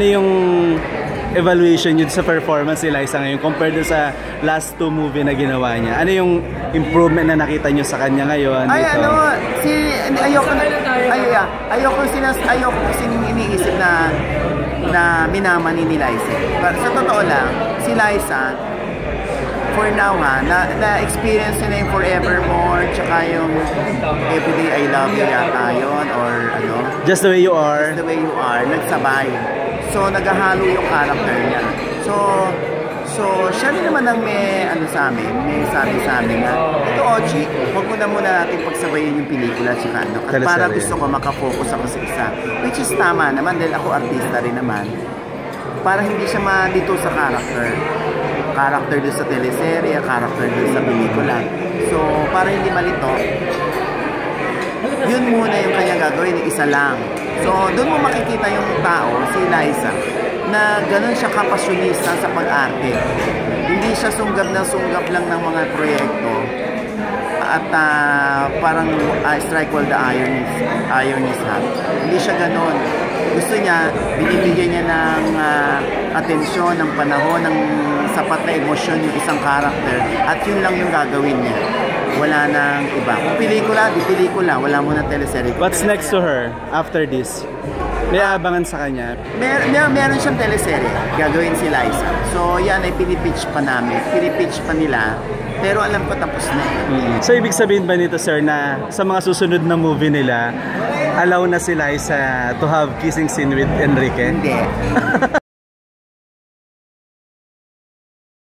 Ano yung evaluation nyo sa performance ni Liza ngayon compared sa last 2 movie na ginawa niya? Ano yung improvement na nakita nyo sa kanya ngayon? Ay, dito? Ayoko kasi iniisip na minaman ni Liza. But sa totoo lang, si Liza, for now na-experience na yung Forevermore, tsaka yung Everyday I Love You yata yun, or ano? Just the Way You Are? Just the Way You Are, nagsabay. So, naghahalo yung character niya. So siya rin naman ang may sabi sa amin na, ito Ochi, huwag muna natin pagsabayin yung pelikula tsaka ano. At para gusto ko makafocus ako sa isa. Which is tama naman, dahil ako artista rin naman. Para hindi siya malito sa character. Character doon sa teleserye, character doon sa pelikula. So, para hindi malito, yun muna yung kanya gagawin, isa lang. So, doon mo makikita yung tao, si Liza, na ganun siya kapasyonista sa pag-arte. Hindi siya sunggab lang ng mga proyekto at parang strike while the iron is hot. Hindi siya ganun. Gusto niya, binibigyan niya ng atensyon, ng panahon, ng sapat na emosyon yung isang karakter at yun lang yung gagawin niya. Wala nang iba. Kung pelikula, di pelikula. Wala mo na teleserye. What's next to her after this? May aabangan sa kanya? Meron siyang teleserye. Gagawin si Liza. So yan ay pinipitch pa namin. Pinipitch pa nila. Pero alam ko tapos na. So ibig sabihin ba nito, sir, na sa mga susunod na movie nila, allow na si Liza to have kissing scene with Enrique? Hindi.